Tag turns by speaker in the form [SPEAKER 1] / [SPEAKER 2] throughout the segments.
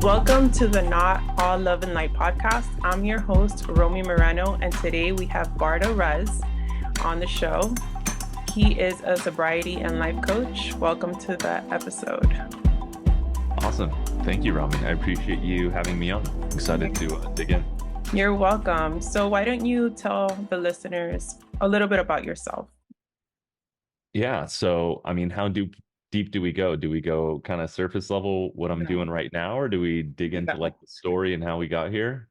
[SPEAKER 1] Welcome to the Not All Love and Light podcast. I'm your host, Romy Moreno, and today we have Bardia Rez on the show. He is a sobriety and life coach. Welcome to the episode.
[SPEAKER 2] Awesome. Thank you, Romy. I appreciate you having me on. Excited to dig in.
[SPEAKER 1] You're welcome. So why don't you tell the listeners a little bit about yourself?
[SPEAKER 2] Yeah. So, how deep do we go? Do we go kind of surface level, what I'm doing right now, or do we dig into
[SPEAKER 1] No,
[SPEAKER 2] like the story and how we got here?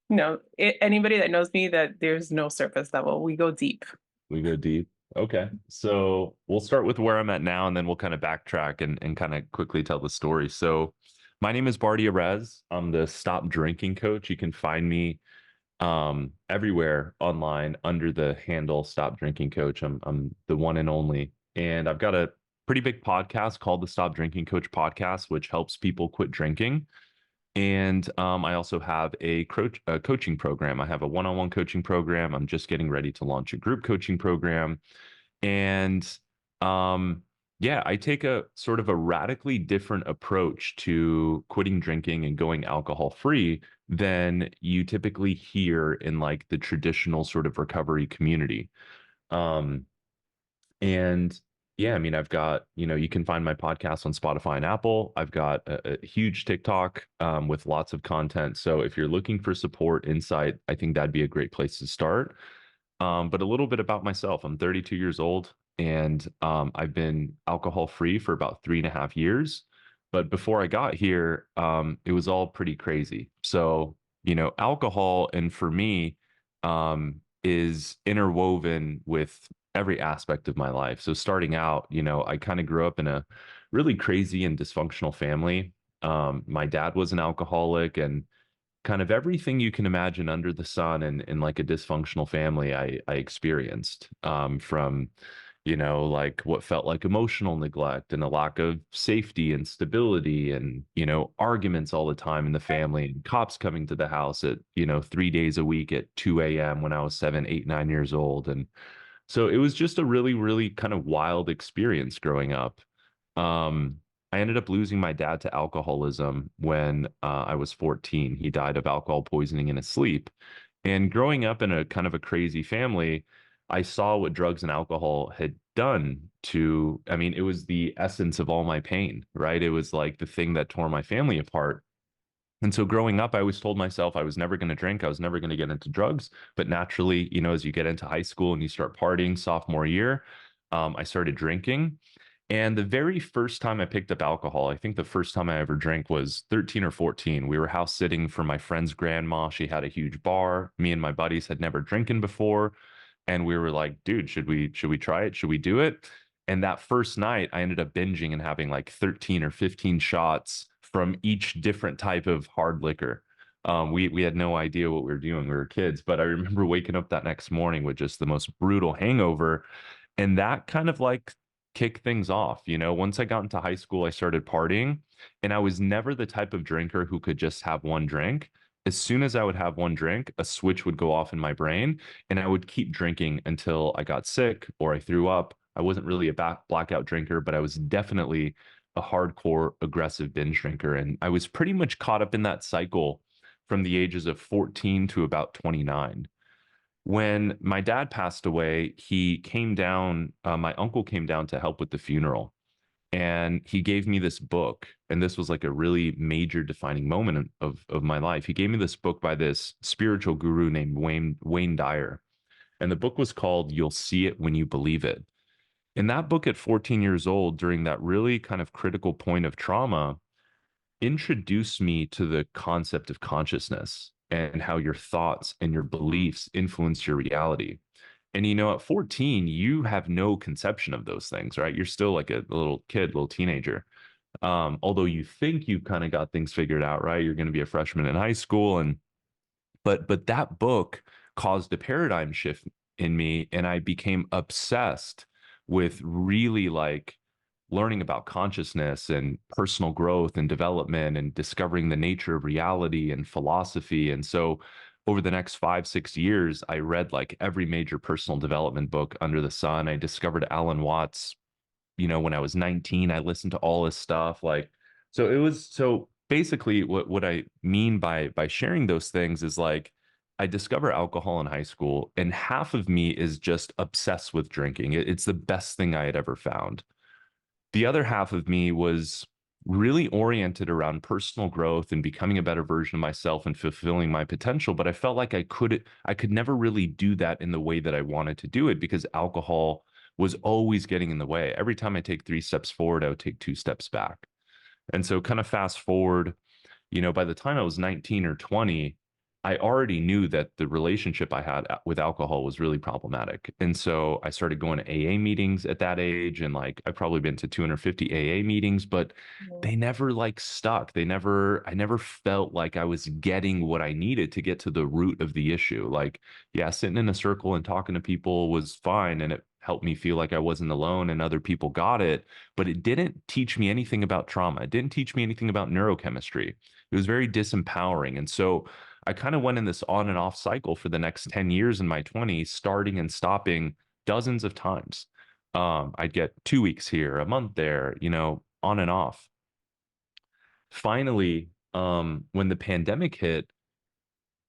[SPEAKER 1] no. Anybody that knows me, that there's no surface level. We go deep.
[SPEAKER 2] We go deep. Okay. So we'll start with where I'm at now, and then we'll kind of backtrack and kind of quickly tell the story. So my name is Bardia Rez. I'm the stop drinking coach. You can find me everywhere online under the handle Stop Drinking Coach. I'm the one and only. And I've got a pretty big podcast called the Stop Drinking Coach podcast, which helps people quit drinking. And I also have a coaching program. I have a one-on-one coaching program. I'm just getting ready to launch a group coaching program. And um, yeah, I take a sort of a radically different approach to quitting drinking and going alcohol free than you typically hear in like the traditional sort of recovery community. Um, and yeah, I mean, I've got, you can find my podcast on Spotify and Apple. I've got a huge TikTok with lots of content. So if you're looking for support, insight, I think that'd be a great place to start. But a little bit about myself. I'm 32 years old and I've been alcohol free for about 3.5 years. But before I got here, it was all pretty crazy. So, alcohol and for me is interwoven with every aspect of my life. So starting out, I kind of grew up in a really crazy and dysfunctional family. My dad was an alcoholic and kind of everything you can imagine under the sun and in like a dysfunctional family I experienced from like what felt like emotional neglect and a lack of safety and stability and arguments all the time in the family and cops coming to the house at 3 days a week at 2 a.m. when I was 7, 8, 9 years old. And so it was just a really really kind of wild experience growing up. um I ended up losing my dad to alcoholism when I was 14. He died of alcohol poisoning in his sleep. And growing up in a kind of a crazy family, I saw what drugs and alcohol had done to, I mean, it was the essence of all my pain, right? It was like the thing that tore my family apart. And so growing up, I always told myself I was never going to drink. I was never going to get into drugs. But naturally, as you get into high school and you start partying sophomore year, I started drinking. And the very first time I picked up alcohol, I think the first time I ever drank was 13 or 14. We were house sitting for my friend's grandma. She had a huge bar. Me and my buddies had never drinking before. And we were like, dude, should we try it? Should we do it? And that first night, I ended up binging and having like 13 or 15 shots from each different type of hard liquor. We had no idea what we were doing. We were kids, but I remember waking up that next morning with just the most brutal hangover. And that kind of like kicked things off. Once I got into high school, I started partying, and I was never the type of drinker who could just have one drink. As soon as I would have one drink, a switch would go off in my brain, and I would keep drinking until I got sick or I threw up. I wasn't really a blackout drinker, but I was definitely a hardcore aggressive binge drinker. And I was pretty much caught up in that cycle from the ages of 14 to about 29. When my dad passed away, he came down, my uncle came down to help with the funeral. And he gave me this book. And this was like a really major defining moment of my life. He gave me this book by this spiritual guru named Wayne Dyer. And the book was called You'll See It When You Believe It. In that book at 14 years old, during that really kind of critical point of trauma, introduced me to the concept of consciousness and how your thoughts and your beliefs influence your reality. And at 14, you have no conception of those things, right? You're still like a little kid, little teenager. Although you think you've kind of got things figured out, right? You're going to be a freshman in high school, and but that book caused a paradigm shift in me, and I became obsessed with really like learning about consciousness and personal growth and development and discovering the nature of reality and philosophy. And so over the next 5, 6 years, I read like every major personal development book under the sun. I discovered Alan Watts, when I was 19. I listened to all his stuff. So it was so basically what I mean by sharing those things is like I discover alcohol in high school, and half of me is just obsessed with drinking. It's the best thing I had ever found. The other half of me was really oriented around personal growth and becoming a better version of myself and fulfilling my potential, but I felt like I could never really do that in the way that I wanted to do it because alcohol was always getting in the way. Every time I take 3 steps forward, I would take 2 steps back. And so kind of fast forward, by the time I was 19 or 20, I already knew that the relationship I had with alcohol was really problematic. And so I started going to AA meetings at that age. And like, I've probably been to 250 AA meetings, but
[SPEAKER 1] Yeah.
[SPEAKER 2] they never like stuck. I never felt like I was getting what I needed to get to the root of the issue. Like, yeah, sitting in a circle and talking to people was fine. And it helped me feel like I wasn't alone and other people got it. But it didn't teach me anything about trauma. It didn't teach me anything about neurochemistry. It was very disempowering. And so I kind of went in this on and off cycle for the next 10 years in my 20s, starting and stopping dozens of times. I'd get 2 weeks here, a month there, on and off. Finally, when the pandemic hit,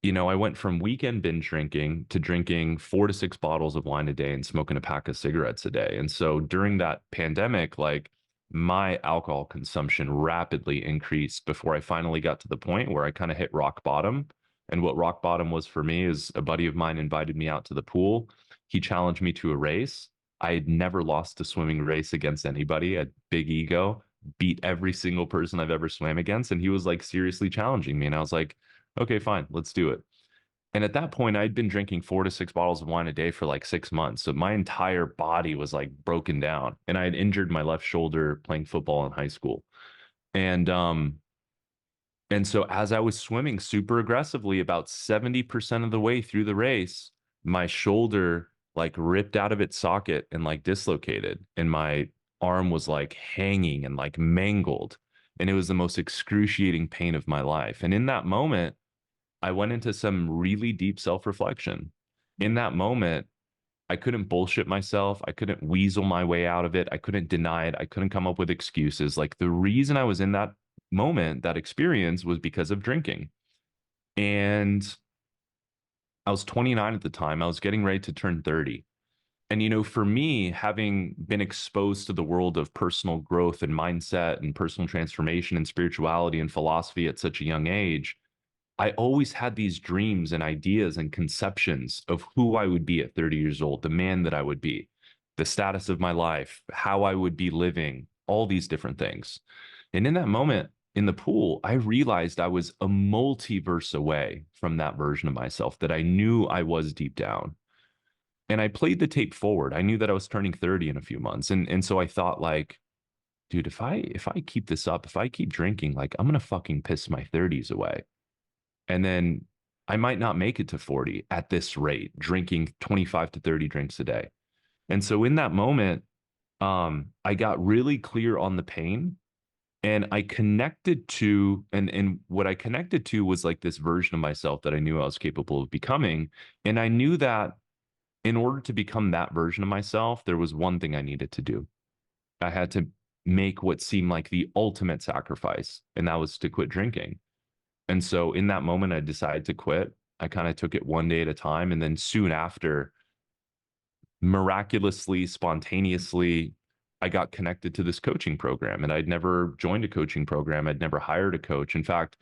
[SPEAKER 2] I went from weekend binge drinking to drinking 4 to 6 bottles of wine a day and smoking a pack of cigarettes a day. And so during that pandemic, like my alcohol consumption rapidly increased before I finally got to the point where I kind of hit rock bottom. And what rock bottom was for me is a buddy of mine invited me out to the pool. He challenged me to a race. I had never lost a swimming race against anybody. I had big ego, beat every single person I've ever swam against. And he was like seriously challenging me. And I was like, okay, fine, let's do it. And at that point, I'd been drinking 4 to 6 bottles of wine a day for like 6 months. So my entire body was like broken down. And I had injured my left shoulder playing football in high school. And so as I was swimming super aggressively, about 70% of the way through the race, my shoulder like ripped out of its socket and like dislocated. And my arm was like hanging and like mangled. And it was the most excruciating pain of my life. And in that moment, I went into some really deep self-reflection. In that moment, I couldn't bullshit myself. I couldn't weasel my way out of it. I couldn't deny it. I couldn't come up with excuses. Like the reason I was in that moment, that experience was because of drinking. And I was 29 at the time. I was getting ready to turn 30. And, for me, having been exposed to the world of personal growth and mindset and personal transformation and spirituality and philosophy at such a young age, I always had these dreams and ideas and conceptions of who I would be at 30 years old, the man that I would be, the status of my life, how I would be living, all these different things. And in that moment in the pool, I realized I was a multiverse away from that version of myself that I knew I was deep down. And I played the tape forward. I knew that I was turning 30 in a few months. And so I thought like, dude, if I keep this up, if I keep drinking, like I'm gonna fucking piss my 30s away. And then I might not make it to 40 at this rate, drinking 25 to 30 drinks a day. And so in that moment, I got really clear on the pain and I connected to, and what I connected to was like this version of myself that I knew I was capable of becoming. And I knew that in order to become that version of myself, there was one thing I needed to do. I had to make what seemed like the ultimate sacrifice, and that was to quit drinking. And so in that moment, I decided to quit. I kind of took it one day at a time. And then soon after, miraculously, spontaneously, I got connected to this coaching program. And I'd never joined a coaching program, I'd never hired a coach. In fact,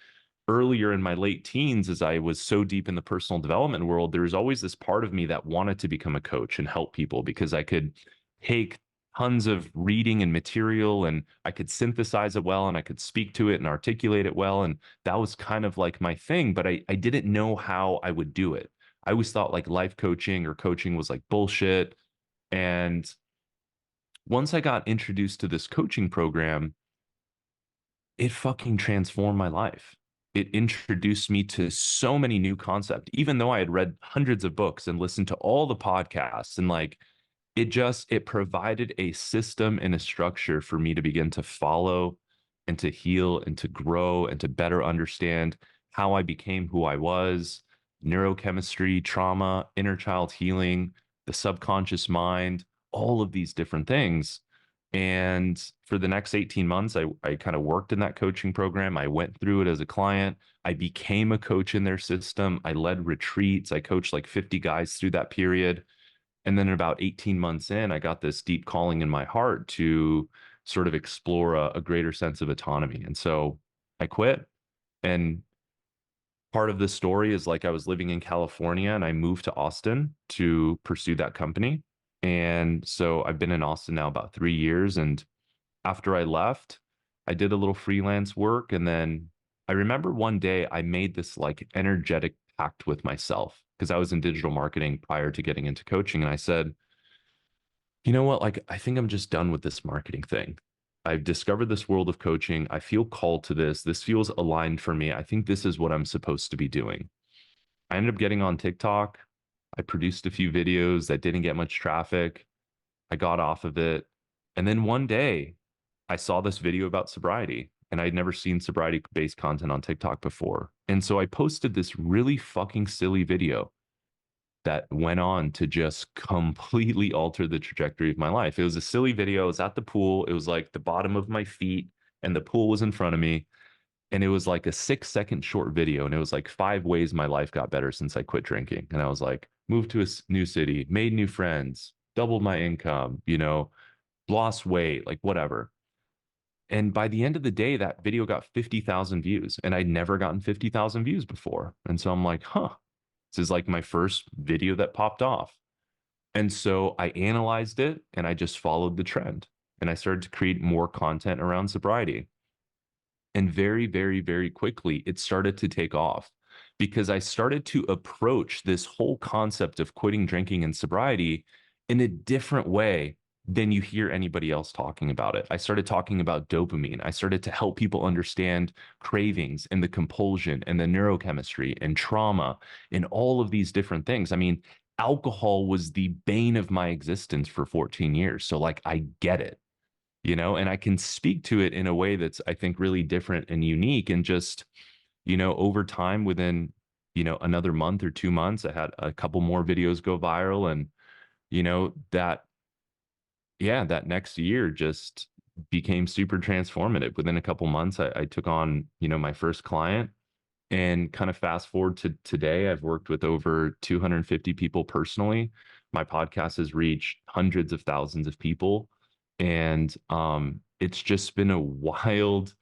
[SPEAKER 2] earlier in my late teens, as I was so deep in the personal development world, there was always this part of me that wanted to become a coach and help people because I could take tons of reading and material and I could synthesize it well and I could speak to it and articulate it well. And that was kind of like my thing, but I didn't know how I would do it. I always thought like life coaching or coaching was like bullshit. And once I got introduced to this coaching program, it fucking transformed my life. It introduced me to so many new concepts, even though I had read hundreds of books and listened to all the podcasts and like it provided a system and a structure for me to begin to follow and to heal and to grow and to better understand how I became who I was, neurochemistry, trauma, inner child healing, the subconscious mind, all of these different things. And for the next 18 months, I kind of worked in that coaching program. I went through it as a client. I became a coach in their system. I led retreats. I coached like 50 guys through that period. And then about 18 months in, I got this deep calling in my heart to sort of explore a greater sense of autonomy. And so I quit. And part of the story is like I was living in California and I moved to Austin to pursue that company. And so I've been in Austin now about 3 years. And after I left, I did a little freelance work. And then I remember one day I made this like energetic pact with myself because I was in digital marketing prior to getting into coaching. And I said, you know what? Like, I think I'm just done with this marketing thing. I've discovered this world of coaching. I feel called to this. This feels aligned for me. I think this is what I'm supposed to be doing. I ended up getting on TikTok. I produced a few videos that didn't get much traffic. I got off of it. And then one day I saw this video about sobriety and I'd never seen sobriety based content on TikTok before. And so I posted this really fucking silly video that went on to just completely alter the trajectory of my life. It was a silly video. I was at the pool. It was like the bottom of my feet and the pool was in front of me. And it was like a 6 second short video. And it was like 5 ways my life got better since I quit drinking. And I was like, moved to a new city, made new friends, doubled my income, lost weight, like whatever. And by the end of the day, that video got 50,000 views. And I'd never gotten 50,000 views before. And so I'm like, huh, this is like my first video that popped off. And so I analyzed it and I just followed the trend. And I started to create more content around sobriety. And very, very, very quickly, it started to take off because I started to approach this whole concept of quitting drinking and sobriety in a different way than you hear anybody else talking about it. I started talking about dopamine. I started to help people understand cravings and the compulsion and the neurochemistry and trauma and all of these different things. I mean, alcohol was the bane of my existence for 14 years. So, like, I get it, and I can speak to it in a way that's, I think, really different and unique. And just, over time, within, another month or 2 months, I had a couple more videos go viral. And, that, yeah, that next year just became super transformative. Within a couple months, I took on, my first client. And kind of fast forward to today, I've worked with over 250 people personally. My podcast has reached hundreds of thousands of people. And it's just been a wild,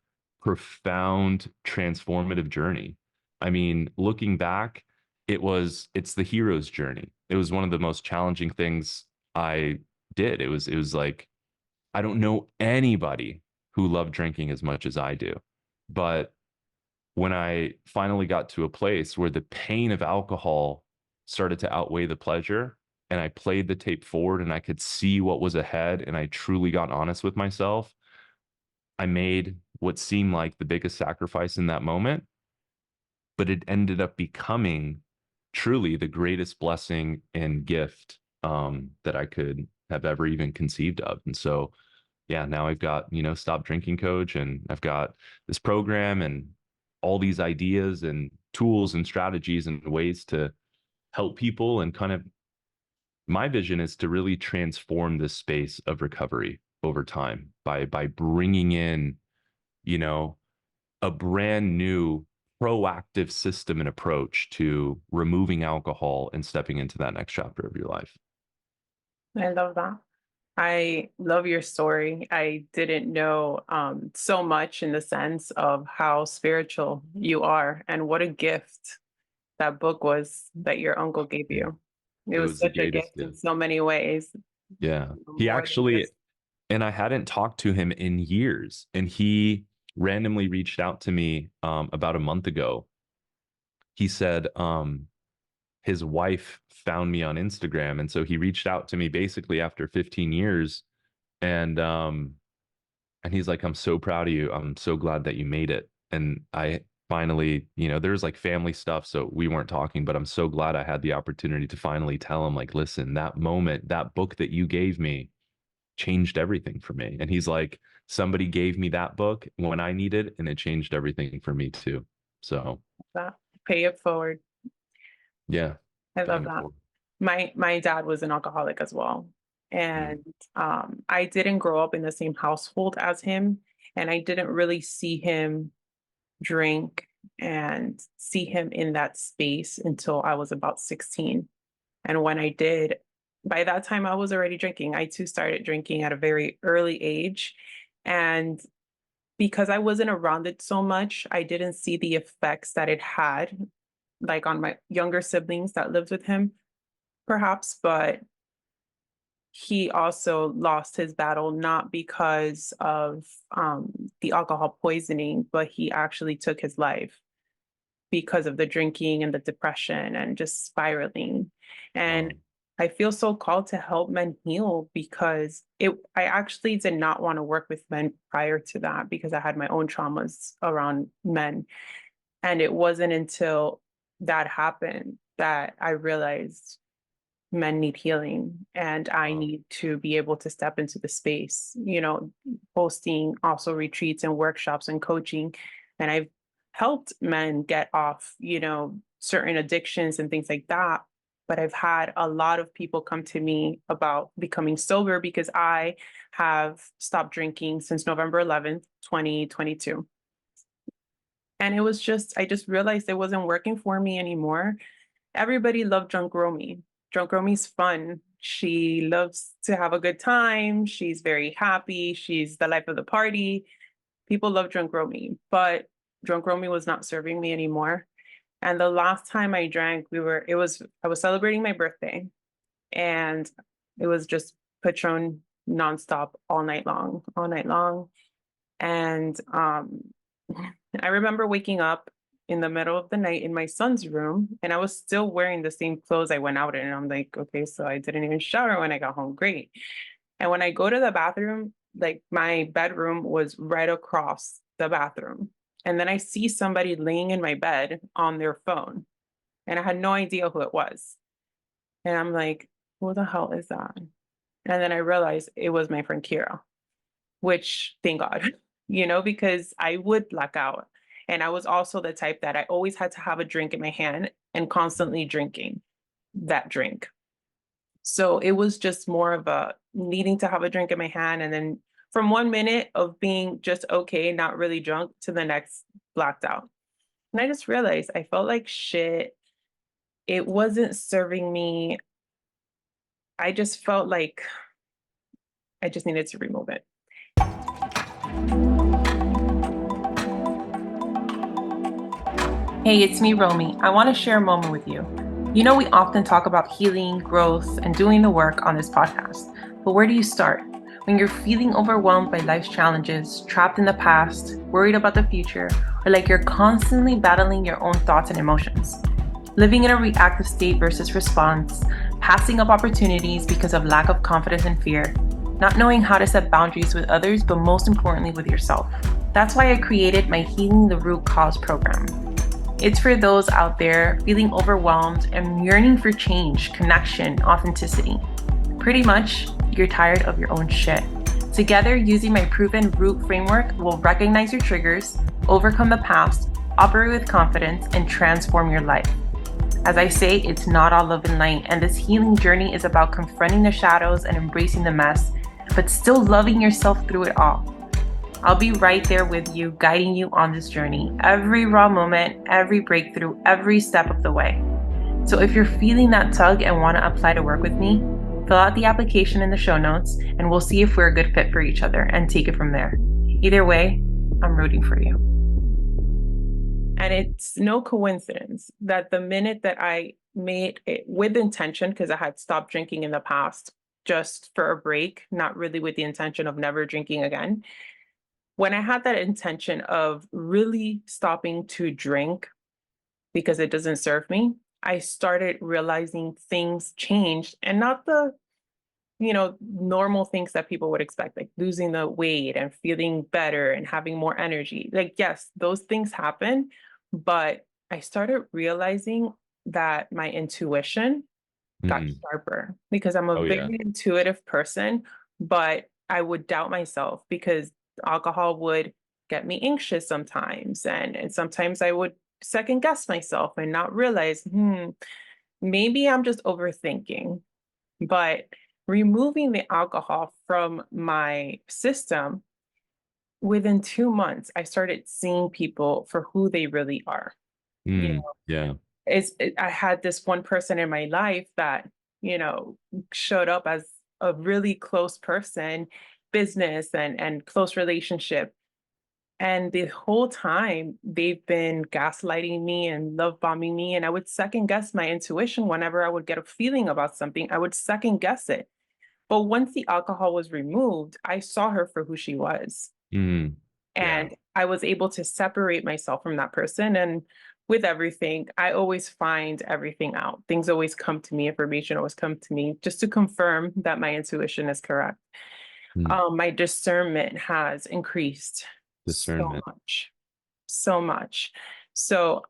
[SPEAKER 2] profound, transformative journey. I mean, looking back, it's the hero's journey. It was one of the most challenging things I did. It was like, I don't know anybody who loved drinking as much as I do. But when I finally got to a place where the pain of alcohol started to outweigh the pleasure, and I played the tape forward and I could see what was ahead, and I truly got honest with myself, I made what seemed like the biggest sacrifice in that moment, but it ended up becoming truly the greatest blessing and gift that I could have ever even conceived of. And so, yeah, now I've got, Stop Drinking Coach, and I've got this program and all these ideas and tools and strategies and ways to help people. And kind of my vision is to really transform this space of recovery over time by bringing in, you know, a brand new proactive system and approach to removing alcohol and stepping into that next chapter of your life.
[SPEAKER 1] I love that. I love your story. I didn't know so much in the sense of how spiritual you are and what a gift that book was that your uncle gave
[SPEAKER 2] Yeah.
[SPEAKER 1] you. It
[SPEAKER 2] It
[SPEAKER 1] was
[SPEAKER 2] was the
[SPEAKER 1] such a
[SPEAKER 2] greatest
[SPEAKER 1] gift in
[SPEAKER 2] gift.
[SPEAKER 1] so many ways,
[SPEAKER 2] Yeah. He
[SPEAKER 1] more than
[SPEAKER 2] actually,
[SPEAKER 1] just
[SPEAKER 2] and I hadn't talked to him in years, and he randomly reached out to me about a month ago. He said his wife found me on Instagram, and so he reached out to me basically after 15 years, and he's like, "I'm so proud of you. I'm so glad that you made it." And I finally, there's like family stuff, so we weren't talking, but I'm so glad I had the opportunity to finally tell him, like, listen, that moment, that book that you gave me changed everything for me. And he's like, somebody gave me that book when I needed, and it changed everything for me too. So
[SPEAKER 1] that. Pay it forward.
[SPEAKER 2] yeah,
[SPEAKER 1] I love
[SPEAKER 2] paying it
[SPEAKER 1] that.
[SPEAKER 2] forward.
[SPEAKER 1] My dad was an alcoholic as well. And I didn't grow up in the same household as him, and I didn't really see him drink and see him in that space until I was about 16. And when I did, by that time I was already drinking. I too started drinking at a very early age. And because I wasn't around it so much, I didn't see the effects that it had, like on my younger siblings that lived with him, perhaps. But he also lost his battle not because of the alcohol poisoning, but he actually took his life because of the drinking and the depression and just spiraling. And
[SPEAKER 2] Wow.
[SPEAKER 1] I feel so called to help men heal because I actually did not want to work with men prior to that because I had my own traumas around men. And it wasn't until that happened that I realized men need healing and I
[SPEAKER 2] Wow.
[SPEAKER 1] need to be able to step into the space, hosting also retreats and workshops and coaching. And I've helped men get off, certain addictions and things like that. But I've had a lot of people come to me about becoming sober because I have stopped drinking since November 11th, 2022. And I just realized it wasn't working for me anymore. Everybody loved Drunk Romy. Drunk Romy's fun. She loves to have a good time. She's very happy. She's the life of the party. People love Drunk Romy, but Drunk Romy was not serving me anymore. And the last time I drank, I was celebrating my birthday and it was just Patron nonstop all night long. And I remember waking up in the middle of the night in my son's room, and I was still wearing the same clothes I went out in. And I'm like, okay, so I didn't even shower when I got home. Great. And when I go to the bathroom, like my bedroom was right across the bathroom. And then I see somebody laying in my bed on their phone, and I had no idea who it was. And I'm like, who the hell is that? And then I realized it was my friend Kira, which thank God, because I would black out. And I was also the type that I always had to have a drink in my hand and constantly drinking that drink. So it was just more of a needing to have a drink in my hand. And then from 1 minute of being just okay, not really drunk, to the next blacked out. And I just realized I felt like shit. It wasn't serving me. I just felt like I just needed to remove it. Hey, it's me, Romy. I want to share a moment with you. We often talk about healing, growth, and doing the work on this podcast. But where do you start? When you're feeling overwhelmed by life's challenges, trapped in the past, worried about the future, or like you're constantly battling your own thoughts and emotions. Living in a reactive state versus response, passing up opportunities because of lack of confidence and fear, not knowing how to set boundaries with others, but most importantly with yourself. That's why I created my Healing the Root Cause program. It's for those out there feeling overwhelmed and yearning for change, connection, authenticity. Pretty much, you're tired of your own shit. Together, using my proven root framework, we'll recognize your triggers, overcome the past, operate with confidence, and transform your life. As I say, it's not all love and light, and this healing journey is about confronting the shadows and embracing the mess, but still loving yourself through it all. I'll be right there with you, guiding you on this journey, every raw moment, every breakthrough, every step of the way. So if you're feeling that tug and want to apply to work with me, fill out the application in the show notes, and we'll see if we're a good fit for each other and take it from there. Either way, I'm rooting for you. And it's no coincidence that the minute that I made it with intention, because I had stopped drinking in the past just for a break, not really with the intention of never drinking again. When I had that intention of really stopping to drink because it doesn't serve me, I started realizing things changed, and not the, normal things that people would expect, like losing the weight and feeling better and having more energy. Like, yes, those things happen, but I started realizing that my intuition got
[SPEAKER 2] Mm.
[SPEAKER 1] sharper because I'm a
[SPEAKER 2] Oh yeah.
[SPEAKER 1] very intuitive person, but I would doubt myself because alcohol would get me anxious sometimes. And sometimes I would second guess myself and not realize, maybe I'm just overthinking. But removing the alcohol from my system, within 2 months, I started seeing people for who they really are. You
[SPEAKER 2] Mm,
[SPEAKER 1] know,
[SPEAKER 2] yeah.
[SPEAKER 1] I had this one person in my life that, you know, showed up as a really close person, business and close relationship. And the whole time they've been gaslighting me and love bombing me. And I would second guess my intuition whenever I would get a feeling about something, I would second guess it. But once the alcohol was removed, I saw her for who she was.
[SPEAKER 2] Mm, yeah.
[SPEAKER 1] And I was able to separate myself from that person. And with everything, I always find everything out. Things always come to me, information always come to me just to confirm that my intuition is correct.
[SPEAKER 2] Mm,
[SPEAKER 1] My discernment has increased so
[SPEAKER 2] discernment.
[SPEAKER 1] much, so much. So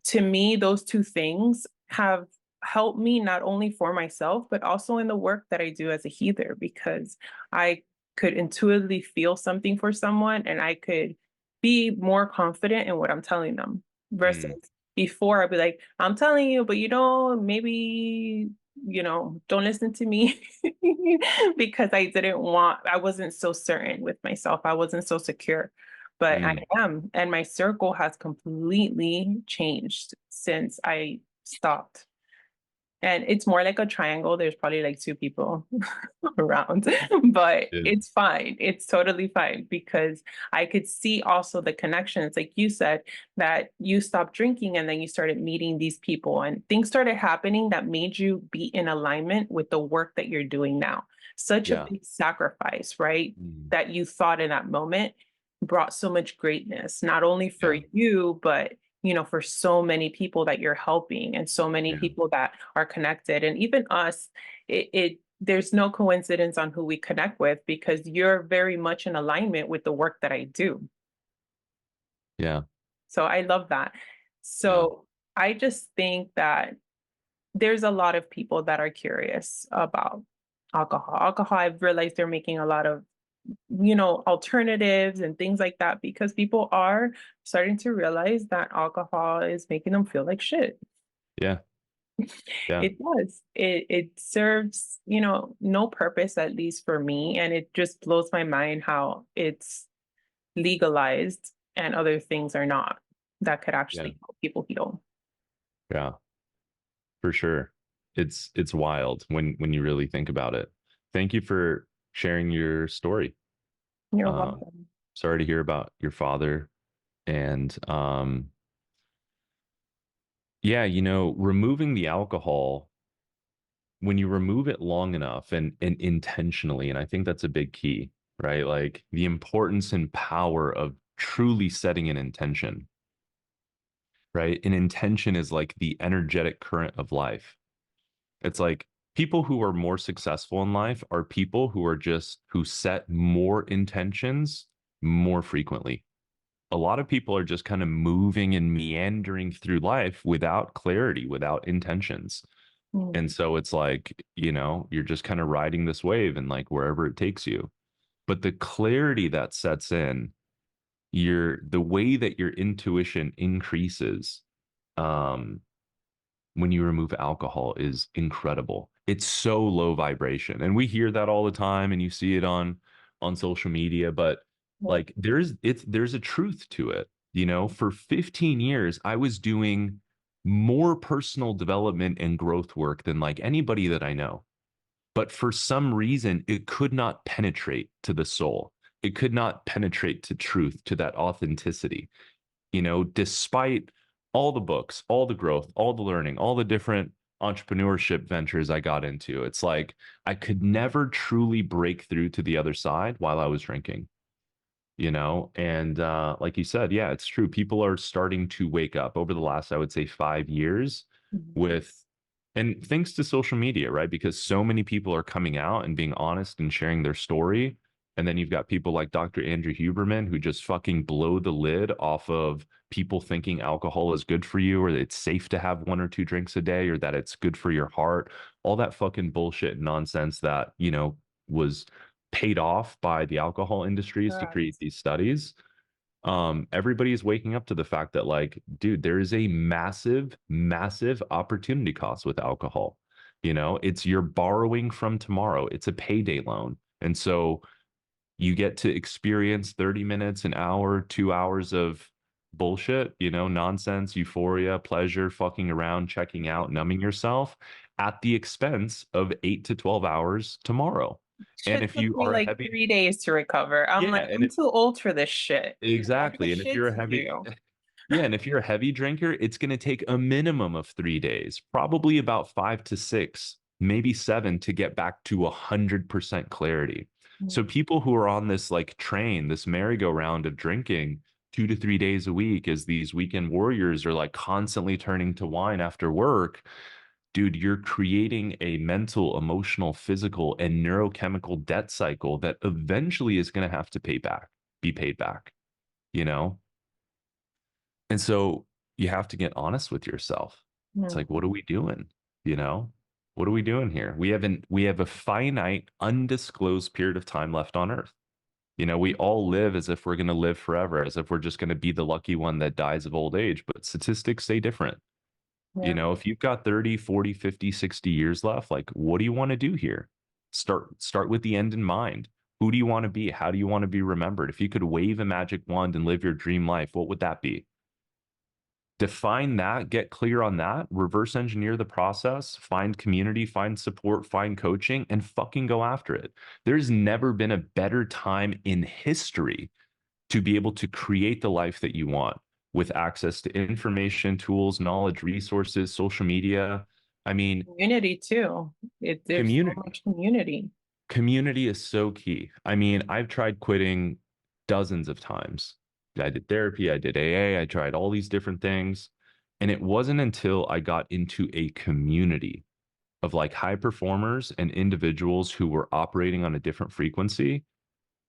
[SPEAKER 1] to me, those two things have helped me not only for myself, but also in the work that I do as a healer, because I could intuitively feel something for someone and I could be more confident in what I'm telling them versus
[SPEAKER 2] Mm,
[SPEAKER 1] before I'd be like, I'm telling you, but maybe, don't listen to me because I wasn't so certain with myself. I wasn't so secure, but I
[SPEAKER 2] mm,
[SPEAKER 1] am. And my circle has completely changed since I stopped. And it's more like a triangle. There's probably like two people around, but
[SPEAKER 2] yeah.
[SPEAKER 1] it's fine. It's totally fine because I could see also the connections. Like you said, that you stopped drinking and then you started meeting these people and things started happening that made you be in alignment with the work that you're doing now. Such a
[SPEAKER 2] Yeah.
[SPEAKER 1] big sacrifice, right?
[SPEAKER 2] Mm,
[SPEAKER 1] That you thought in that moment brought so much greatness, not only for
[SPEAKER 2] yeah.
[SPEAKER 1] you, but for so many people that you're helping and so many
[SPEAKER 2] Yeah.
[SPEAKER 1] people that are connected. And even us, there's no coincidence on who we connect with because you're very much in alignment with the work that I do.
[SPEAKER 2] Yeah.
[SPEAKER 1] So I love that.
[SPEAKER 2] Yeah.
[SPEAKER 1] So I just think that there's a lot of people that are curious about alcohol. Alcohol, I've realized they're making a lot of alternatives and things like that because people are starting to realize that alcohol is making them feel like shit.
[SPEAKER 2] Yeah. Yeah.
[SPEAKER 1] It does. It serves, no purpose, at least for me. And it just blows my mind how it's legalized and other things are not that could
[SPEAKER 2] Yeah.
[SPEAKER 1] actually help people heal.
[SPEAKER 2] Yeah. For sure. It's wild when you really think about it. Thank you for sharing your story.
[SPEAKER 1] You're
[SPEAKER 2] Um,
[SPEAKER 1] welcome.
[SPEAKER 2] sorry to hear about your father. And yeah, removing the alcohol, when you remove it long enough and intentionally, and I think that's a big key, right? Like the importance and power of truly setting an intention, right? An intention is like the energetic current of life. It's like people who are more successful in life are people who set more intentions more frequently. A lot of people are just kind of moving and meandering through life without clarity, without intentions. And
[SPEAKER 1] Mm,
[SPEAKER 2] so it's like, you're just kind of riding this wave and like wherever it takes you. But the clarity that sets in, the way that your intuition increases, um, when you remove alcohol is incredible. It's so low vibration. And we hear that all the time and you see it on social media, but
[SPEAKER 1] yeah.
[SPEAKER 2] like there's a truth to it. For 15 years I was doing more personal development and growth work than like anybody that I know. But for some reason it could not penetrate to the soul. It could not penetrate to truth, to that authenticity, despite all the books, all the growth, all the learning, all the different entrepreneurship ventures I got into. It's like I could never truly break through to the other side while I was drinking, and like you said, yeah, it's true. People are starting to wake up over the last, I would say, 5 years
[SPEAKER 1] Mhm.
[SPEAKER 2] with, and thanks to social media, right? Because so many people are coming out and being honest and sharing their story. And then you've got people like Dr. Andrew Huberman who just fucking blow the lid off of people thinking alcohol is good for you or that it's safe to have one or two drinks a day or that it's good for your heart. All that fucking bullshit nonsense that, was paid off by the alcohol industries to create
[SPEAKER 1] Correct.
[SPEAKER 2] these studies. Everybody is waking up to the fact that, like, dude, there is a massive opportunity cost with alcohol. It's you're borrowing from tomorrow. It's a payday loan. And so you get to experience 30 minutes, an hour, 2 hours of bullshit, nonsense, euphoria, pleasure, fucking around, checking out, numbing yourself at the expense of 8 to 12 hours tomorrow. And
[SPEAKER 1] Shit
[SPEAKER 2] if
[SPEAKER 1] took
[SPEAKER 2] you
[SPEAKER 1] me
[SPEAKER 2] are a
[SPEAKER 1] like
[SPEAKER 2] heavy,
[SPEAKER 1] 3 days to recover. I'm
[SPEAKER 2] yeah,
[SPEAKER 1] like, I'm too old for this shit. I got
[SPEAKER 2] exactly. And if
[SPEAKER 1] shit
[SPEAKER 2] you're a
[SPEAKER 1] to
[SPEAKER 2] heavy,
[SPEAKER 1] do.
[SPEAKER 2] yeah, and if you're a heavy drinker, it's going to take a minimum of 3 days, probably about 5 to 6, maybe 7 to get back to 100% clarity. So
[SPEAKER 1] Mm.
[SPEAKER 2] people who are on this like train, this merry-go-round of drinking 2 to 3 days a week as these weekend warriors are like constantly turning to wine after work, dude, you're creating a mental, emotional, physical, and neurochemical debt cycle that eventually is going to have to be paid back, you know? And so you have to get honest with yourself. It's
[SPEAKER 1] Mm.
[SPEAKER 2] like, what are we doing? You know, what are we doing here? We have a finite, undisclosed period of time left on Earth. We all live as if we're going to live forever, as if we're just going to be the lucky one that dies of old age. But statistics say different.
[SPEAKER 1] Yeah.
[SPEAKER 2] If you've got 30, 40, 50, 60 years left, like, what do you want to do here? Start with the end in mind. Who do you want to be? How do you want to be remembered? If you could wave a magic wand and live your dream life, what would that be? Define that, get clear on that, reverse engineer the process, find community, find support, find coaching, and fucking go after it. There's never been a better time in history to be able to create the life that you want with access to information, tools, knowledge, resources, social media. I mean,
[SPEAKER 1] Community too. There's so
[SPEAKER 2] community.
[SPEAKER 1] much community.
[SPEAKER 2] Community is so key. I mean, I've tried quitting dozens of times. I did therapy, I did AA, I tried all these different things. And it wasn't until I got into a community of like high performers and individuals who were operating on a different frequency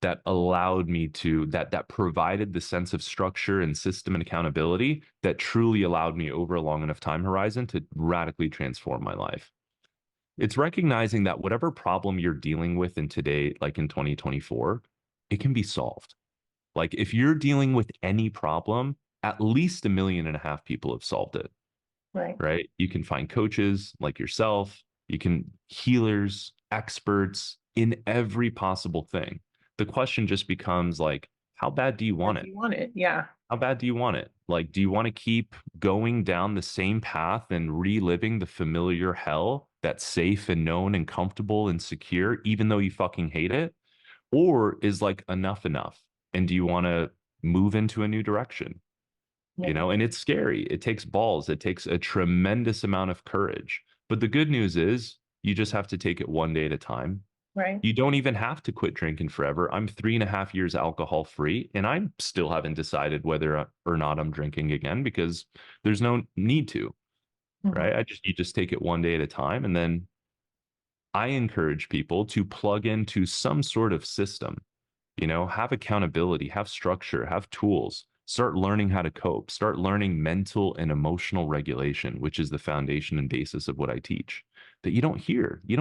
[SPEAKER 2] that allowed me to that provided the sense of structure and system and accountability that truly allowed me over a long enough time horizon to radically transform my life. It's recognizing that whatever problem you're dealing with in today, like in 2024, it can be solved. Like if you're dealing with any problem, at least 1.5 million people have solved it,
[SPEAKER 1] Right.
[SPEAKER 2] right? You can find coaches like yourself, you can healers, experts in every possible thing. The question just becomes like, how bad do you
[SPEAKER 1] How
[SPEAKER 2] want
[SPEAKER 1] do
[SPEAKER 2] it?
[SPEAKER 1] you want it? Yeah.
[SPEAKER 2] How bad do you want it? Like, do you want to keep going down the same path and reliving the familiar hell that's safe and known and comfortable and secure, even though you fucking hate it? Or is like enough enough? And do you want to move into a new direction?
[SPEAKER 1] Yeah.
[SPEAKER 2] And it's scary. It takes balls, it takes a tremendous amount of courage. But the good news is you just have to take it one day at a time.
[SPEAKER 1] Right.
[SPEAKER 2] You don't even have to quit drinking forever. I'm 3.5 years alcohol free, and I still haven't decided whether or not I'm drinking again because there's no need to,
[SPEAKER 1] Mhm.
[SPEAKER 2] right? You just take it one day at a time. And then I encourage people to plug into some sort of system, have accountability, have structure, have tools, start learning how to cope, start learning mental and emotional regulation, which is the foundation and basis of what I teach. That you don't hear. You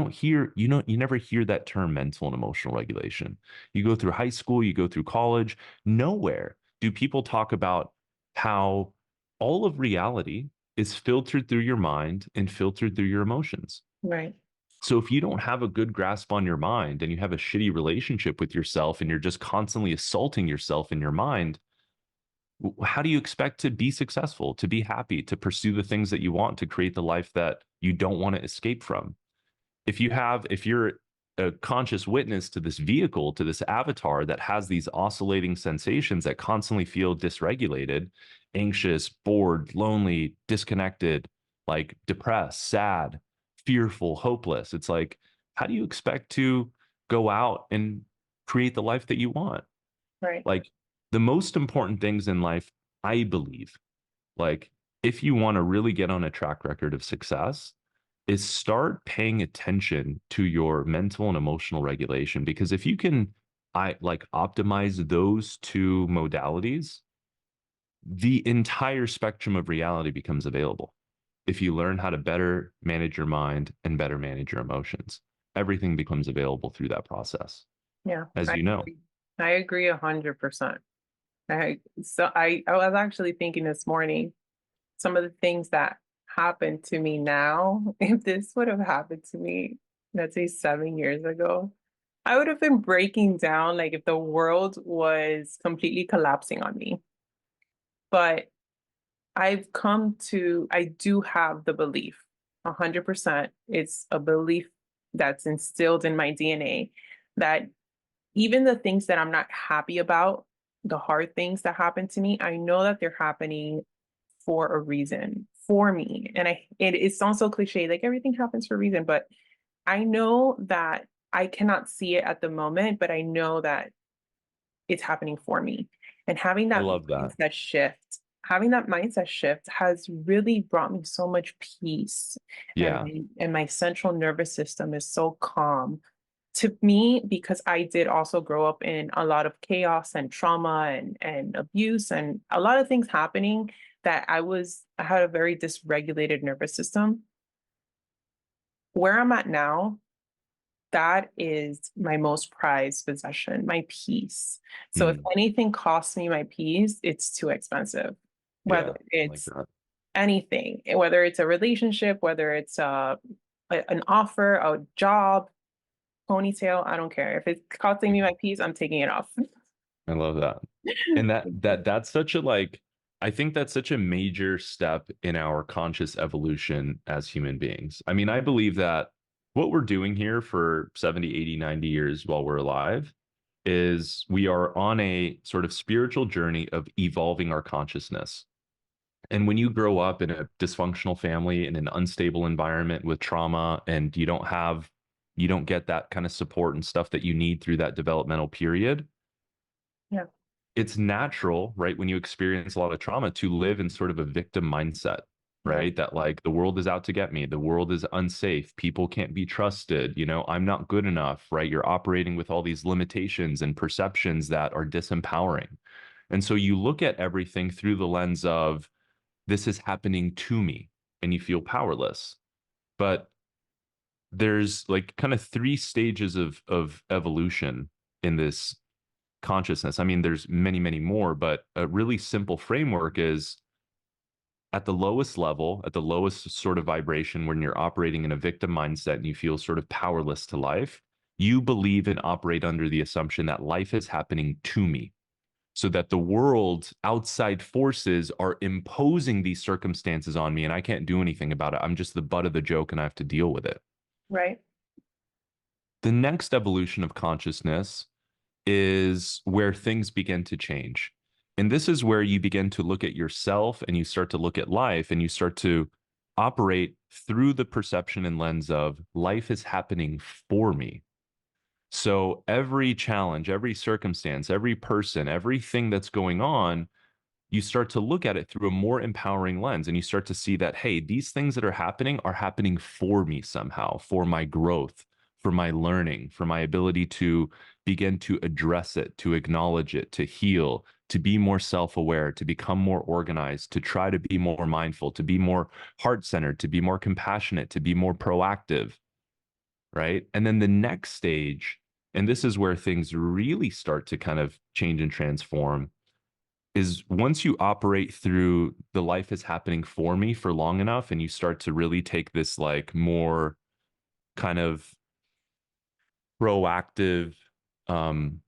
[SPEAKER 2] never hear that term mental and emotional regulation. You go through high school, you go through college, nowhere do people talk about how all of reality is filtered through your mind and filtered through your emotions.
[SPEAKER 1] Right.
[SPEAKER 2] So if you don't have a good grasp on your mind and you have a shitty relationship with yourself and you're just constantly assaulting yourself in your mind, how do you expect to be successful, to be happy, to pursue the things that you want, to create the life that you don't want to escape from? If you're a conscious witness to this vehicle, to this avatar that has these oscillating sensations that constantly feel dysregulated, anxious, bored, lonely, disconnected, like depressed, sad, fearful, hopeless, it's like, how do you expect to go out and create the life that you want?
[SPEAKER 1] Right.
[SPEAKER 2] Like the most important things in life, I believe, like if you want to really get on a track record of success, is start paying attention to your mental and emotional regulation. Because if you can optimize those two modalities, the entire spectrum of reality becomes available. If you learn how to better manage your mind and better manage your emotions, everything becomes available through that process,
[SPEAKER 1] Yeah.
[SPEAKER 2] as
[SPEAKER 1] I
[SPEAKER 2] you know.
[SPEAKER 1] agree. I agree 100%. I was actually thinking this morning some of the things that happened to me now, if this would have happened to me, let's say 7 years ago, I would have been breaking down like if the world was completely collapsing on me. But I do have the belief, 100%. It's a belief that's instilled in my DNA that even the things that I'm not happy about, the hard things that happen to me, I know that they're happening for a reason for me. And it sounds so cliche, like everything happens for a reason, but I know that I cannot see it at the moment, but I know that it's happening for me. And
[SPEAKER 2] I love that.
[SPEAKER 1] having that mindset shift has really brought me so much peace. And
[SPEAKER 2] Yeah.
[SPEAKER 1] my central nervous system is so calm to me because I did also grow up in a lot of chaos and trauma and abuse and a lot of things happening that I had a very dysregulated nervous system. Where I'm at now, that is my most prized possession, my peace. So if
[SPEAKER 2] Mm,
[SPEAKER 1] anything costs me my peace, it's too expensive. Whether
[SPEAKER 2] yeah. I like
[SPEAKER 1] it's
[SPEAKER 2] that.
[SPEAKER 1] anything, whether it's a relationship, whether it's an offer, a job, ponytail, I don't care. If it's costing me my peace, I'm taking it off.
[SPEAKER 2] I love that. And that's such a like I think that's such a major step in our conscious evolution as human beings. I mean, I believe that what we're doing here for 70, 80, 90 years while we're alive is we are on a sort of spiritual journey of evolving our consciousness. And when you grow up in a dysfunctional family in an unstable environment with trauma and you don't get that kind of support and stuff that you need through that developmental period,
[SPEAKER 1] Yeah,
[SPEAKER 2] it's natural, right, when you experience a lot of trauma to live in sort of a victim mindset,
[SPEAKER 1] yeah,
[SPEAKER 2] right? That like the world is out to get me, the world is unsafe, people can't be trusted, I'm not good enough, right? You're operating with all these limitations and perceptions that are disempowering. And so you look at everything through the lens of this is happening to me and you feel powerless. But there's like kind of three stages of evolution in this consciousness. I mean, there's many, many more, but a really simple framework is at the lowest level, at the lowest sort of vibration, when you're operating in a victim mindset and you feel sort of powerless to life, you believe and operate under the assumption that life is happening to me. So that the world, outside forces are imposing these circumstances on me and I can't do anything about it. I'm just the butt of the joke and I have to deal with it.
[SPEAKER 1] right,
[SPEAKER 2] The next evolution of consciousness is where things begin to change. And this is where you begin to look at yourself and you start to look at life and you start to operate through the perception and lens of life is happening for me. So every challenge, every circumstance, every person, everything that's going on, you start to look at it through a more empowering lens and you start to see that, hey, these things that are happening for me somehow, for my growth, for my learning, for my ability to begin to address it, to acknowledge it, to heal, to be more self-aware, to become more organized, to try to be more mindful, to be more heart-centered, to be more compassionate, to be more proactive, right? And then the next stage, and this is where things really start to kind of change and transform, is once you operate through the life is happening for me for long enough and you start to really take this like more kind of proactive um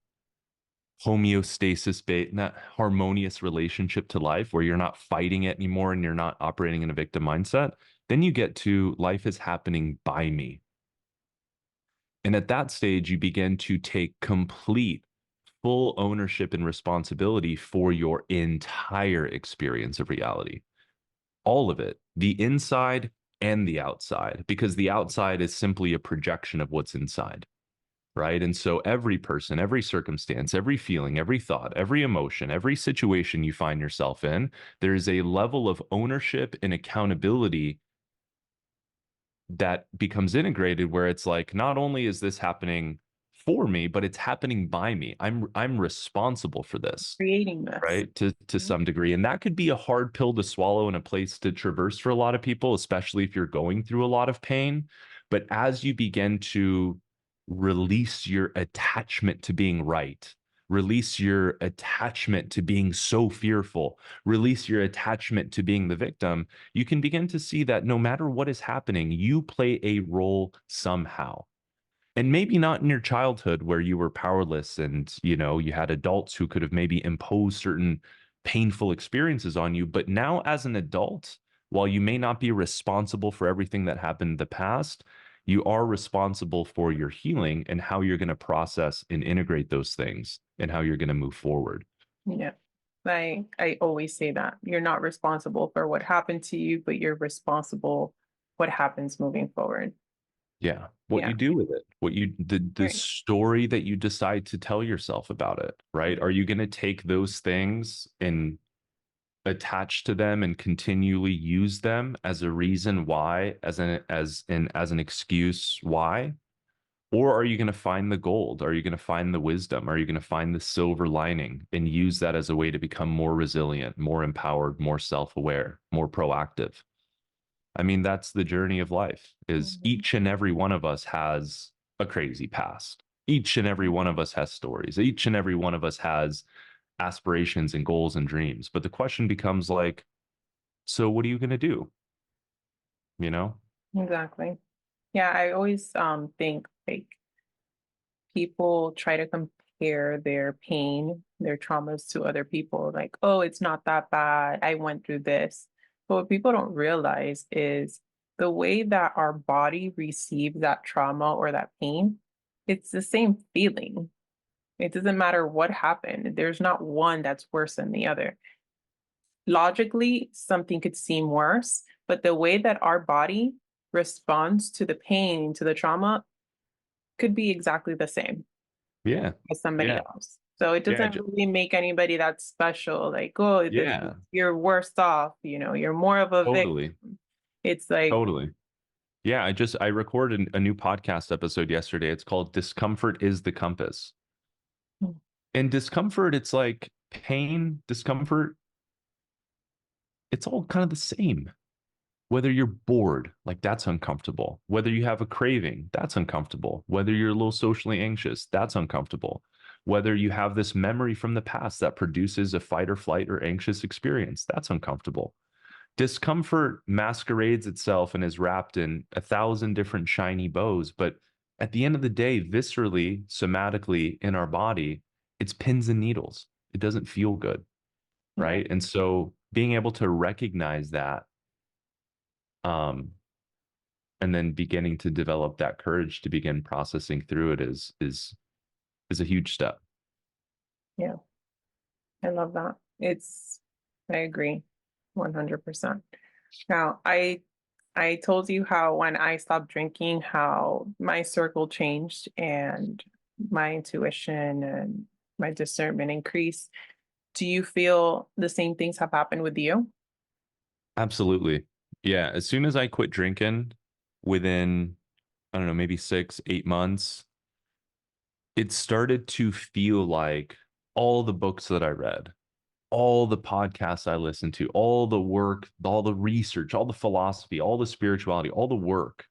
[SPEAKER 2] homeostasis based not harmonious relationship to life where you're not fighting it anymore and you're not operating in a victim mindset, then you get to life is happening by me. And at that stage you begin to take complete full ownership and responsibility for your entire experience of reality, all of it, the inside and the outside, because the outside is simply a projection of what's inside, right? And so every person, every circumstance, every feeling, every thought, every emotion, every situation you find yourself in, there's a level of ownership and accountability that becomes integrated where it's like not only is this happening for me, but it's happening by me. I'm responsible for this,
[SPEAKER 1] creating this.
[SPEAKER 2] right? To some degree. And that could be a hard pill to swallow and a place to traverse for a lot of people, especially if you're going through a lot of pain. But as you begin to release your attachment to being right, release your attachment to being so fearful, release your attachment to being the victim, you can begin to see that no matter what is happening, you play a role somehow. And maybe not in your childhood where you were powerless and, you had adults who could have maybe imposed certain painful experiences on you. But now, as an adult, while you may not be responsible for everything that happened in the past, you are responsible for your healing and how you're going to process and integrate those things and how you're going to move forward.
[SPEAKER 1] Yeah. I always say that you're not responsible for what happened to you, but you're responsible what happens moving forward.
[SPEAKER 2] Yeah. What
[SPEAKER 1] Yeah.
[SPEAKER 2] you do with it, the
[SPEAKER 1] Right.
[SPEAKER 2] story that you decide to tell yourself about it, right? Are you going to take those things and attach to them and continually use them as a reason why, as an excuse why? Or are you going to find the gold? Are you going to find the wisdom? Are you going to find the silver lining and use that as a way to become more resilient, more empowered, more self-aware, more proactive? I mean, that's the journey of life, is
[SPEAKER 1] Mhm.
[SPEAKER 2] each and every one of us has a crazy past. Each and every one of us has stories. Each and every one of us has aspirations and goals and dreams. But the question becomes like, so what are you going to do? You know?
[SPEAKER 1] Exactly. Yeah, I always think like people try to compare their pain, their traumas to other people, like, oh, it's not that bad. I went through this. But what people don't realize is the way that our body receives that trauma or that pain, it's the same feeling. It doesn't matter what happened. There's not one that's worse than the other. Logically, something could seem worse, but the way that our body responds to the pain, to the trauma, could be exactly the same
[SPEAKER 2] Yeah.
[SPEAKER 1] as somebody
[SPEAKER 2] Yeah.
[SPEAKER 1] else. So it
[SPEAKER 2] Yeah.
[SPEAKER 1] doesn't really make anybody that special. Like, oh, this
[SPEAKER 2] Yeah.
[SPEAKER 1] you're worse off. You're more of a victim.
[SPEAKER 2] Totally.
[SPEAKER 1] It's like,
[SPEAKER 2] Totally. Yeah. I recorded a new podcast episode yesterday. It's called Discomfort is the Compass. And discomfort, it's like pain, discomfort, it's all kind of the same. Whether you're bored, like that's uncomfortable. Whether you have a craving, that's uncomfortable. Whether you're a little socially anxious, that's uncomfortable. Whether you have this memory from the past that produces a fight or flight or anxious experience, that's uncomfortable. Discomfort masquerades itself and is wrapped in a thousand different shiny bows. But at the end of the day, viscerally, somatically in our body, it's pins and needles. It doesn't feel good.
[SPEAKER 1] yeah,
[SPEAKER 2] Right. And so being able to recognize that, um, and then beginning to develop that courage to begin processing through it is a huge step.
[SPEAKER 1] yeah, I love that. I agree 100%. Now, I told you how when I stopped drinking, how my circle changed and my intuition and my discernment increased. Do you feel the same things have happened with you?
[SPEAKER 2] Absolutely. Yeah. As soon as I quit drinking, within, I don't know, maybe 6, 8 months, it started to feel like all the books that I read, all the podcasts I listened to, all the work, all the research, all the philosophy, all the spirituality, all the work,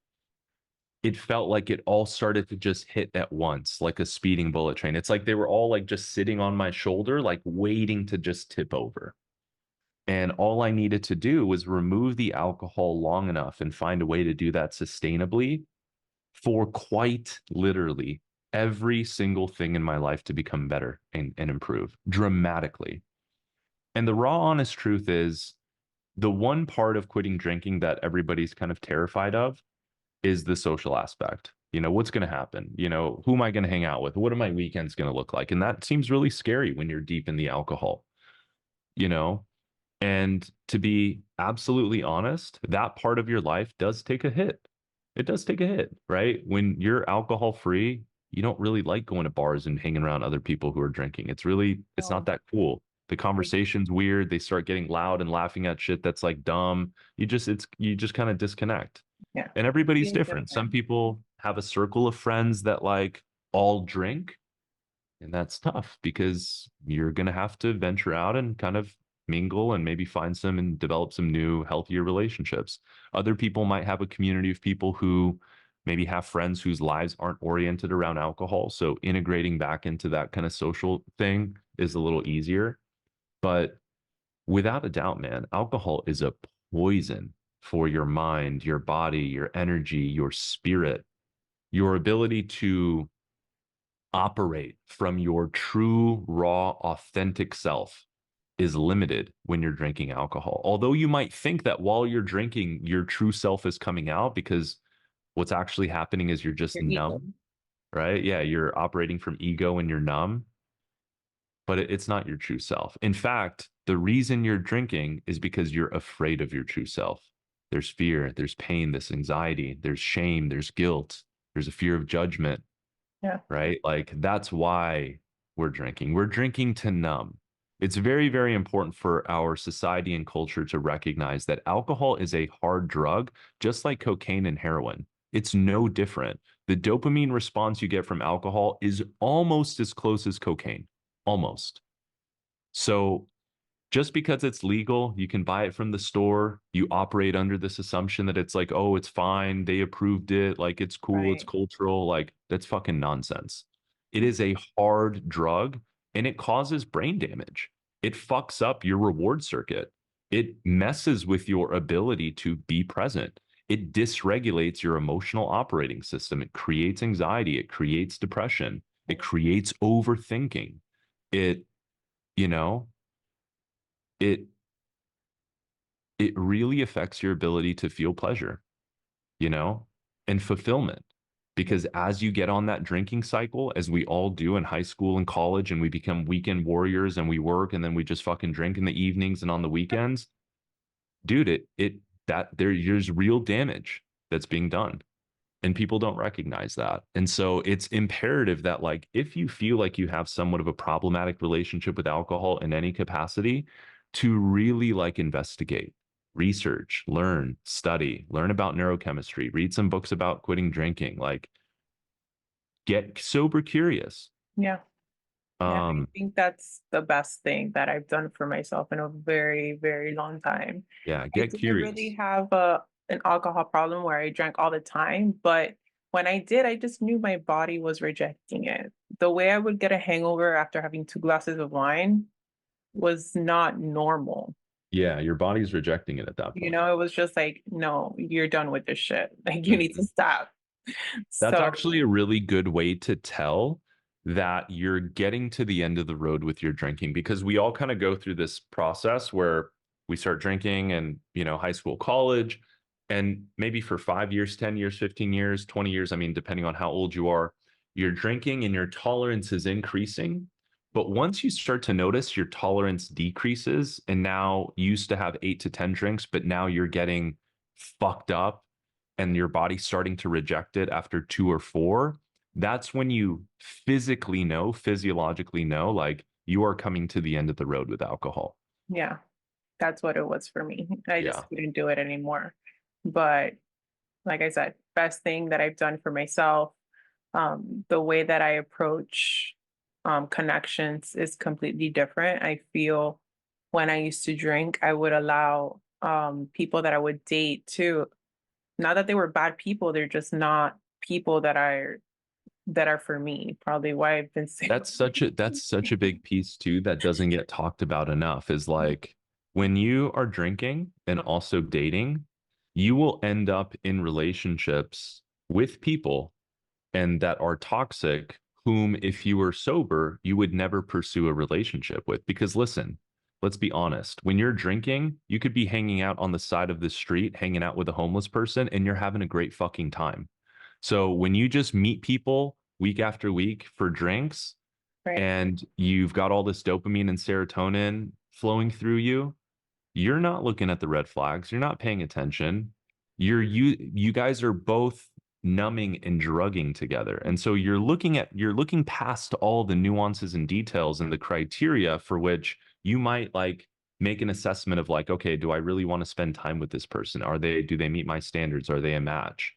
[SPEAKER 2] it felt like it all started to just hit at once, like a speeding bullet train. It's like they were all like just sitting on my shoulder, like waiting to just tip over. And all I needed to do was remove the alcohol long enough and find a way to do that sustainably for quite literally every single thing in my life to become better and improve dramatically. And the raw, honest truth is the one part of quitting drinking that everybody's kind of terrified of is the social aspect. What's going to happen? Who am I going to hang out with? What are my weekends going to look like? And that seems really scary when you're deep in the alcohol, you know? And to be absolutely honest, that part of your life does take a hit. It does take a hit, right? When you're alcohol free, you don't really like going to bars and hanging around other people who are drinking. It's not
[SPEAKER 1] Oh,
[SPEAKER 2] that cool. The conversation's weird. They start getting loud and laughing at shit that's like dumb. You just kind of disconnect.
[SPEAKER 1] yeah.
[SPEAKER 2] And everybody's
[SPEAKER 1] Being
[SPEAKER 2] different. Some
[SPEAKER 1] different.
[SPEAKER 2] people have a circle of friends that like all drink, and that's tough because you're going to have to venture out and kind of mingle and maybe find some and develop some new, healthier relationships. Other people might have a community of people who maybe have friends whose lives aren't oriented around alcohol. So integrating back into that kind of social thing is a little easier. But without a doubt, man, alcohol is a poison for your mind, your body, your energy, your spirit, your ability to operate from your true, raw, authentic self is limited when you're drinking alcohol. Although you might think that while you're drinking, your true self is coming out because what's actually happening is you're just
[SPEAKER 1] Your ego.
[SPEAKER 2] numb, right? Yeah, you're operating from ego and you're numb, but it's not your true self. In fact, the reason you're drinking is because you're afraid of your true self. There's fear, there's pain, there's anxiety, there's shame, there's guilt, there's a fear of judgment,
[SPEAKER 1] Yeah.
[SPEAKER 2] right? Like that's why we're drinking. We're drinking to numb. It's very, very important for our society and culture to recognize that alcohol is a hard drug, just like cocaine and heroin. It's no different. The dopamine response you get from alcohol is almost as close as cocaine, almost. So just because it's legal, you can buy it from the store. You operate under this assumption that it's like, oh, it's fine. They approved it. Like, it's cool. It's
[SPEAKER 1] Right.
[SPEAKER 2] cultural. Like, that's fucking nonsense. It is a hard drug and it causes brain damage. It fucks up your reward circuit. It messes with your ability to be present. It dysregulates your emotional operating system. It creates anxiety. It creates depression. It creates overthinking. It, you know, it it really affects your ability to feel pleasure, you know, and fulfillment. Because as you get on that drinking cycle, as we all do in high school and college, and we become weekend warriors and we work and then we just fucking drink in the evenings and on the weekends, dude, there's real damage that's being done. And people don't recognize that. And so it's imperative that, like, if you feel like you have somewhat of a problematic relationship with alcohol in any capacity, to really like investigate, research, learn, study, learn about neurochemistry, read some books about quitting drinking, like get sober curious.
[SPEAKER 1] Yeah. Yeah. I
[SPEAKER 2] Um,
[SPEAKER 1] think that's the best thing that I've done for myself in a very, very long time.
[SPEAKER 2] yeah,
[SPEAKER 1] I
[SPEAKER 2] get
[SPEAKER 1] didn't really
[SPEAKER 2] curious.
[SPEAKER 1] have an alcohol problem where I drank all the time, but when I did, I just knew my body was rejecting it. The way I would get a hangover after having 2 glasses of wine was not normal.
[SPEAKER 2] Yeah, your body's rejecting it at that
[SPEAKER 1] You
[SPEAKER 2] point.
[SPEAKER 1] know, it was just like, no, you're done with this shit. Like, you need to
[SPEAKER 2] Mhm.
[SPEAKER 1] stop.
[SPEAKER 2] That's
[SPEAKER 1] So,
[SPEAKER 2] actually a really good way to tell that you're getting to the end of the road with your drinking, because we all kind of go through this process where we start drinking and, high school, college, and maybe for 5 years, 10 years, 15 years, 20 years, I mean, depending on how old you are, you're drinking and your tolerance is increasing. But once you start to notice your tolerance decreases, and now you used to have 8 to 10 drinks, but now you're getting fucked up and your body's starting to reject it after 2 or 4, that's when you physically know, physiologically know, like you are coming to the end of the road with alcohol.
[SPEAKER 1] yeah, that's what it was for me. I
[SPEAKER 2] Yeah.
[SPEAKER 1] just couldn't do it anymore. But like I said, best thing that I've done for myself. The way that I approach connections is completely different. I feel when I used to drink, I would allow people that I would date to, not that they were bad people, they're just not people that are for me. Probably why I've been single.
[SPEAKER 2] That's such a big piece too that doesn't get talked about enough, is like when you are drinking and also dating, you will end up in relationships with people and that are toxic, whom, if you were sober, you would never pursue a relationship with. Because listen, let's be honest, when you're drinking, you could be hanging out on the side of the street, hanging out with a homeless person, and you're having a great fucking time. So when you just meet people week after week for drinks
[SPEAKER 1] Right.
[SPEAKER 2] and you've got all this dopamine and serotonin flowing through you, you're not looking at the red flags. You're not paying attention. You guys are both numbing and drugging together. And so you're looking past all the nuances and details and the criteria for which you might like make an assessment of like, okay, do I really want to spend time with this person? Do they meet my standards? Are they a match?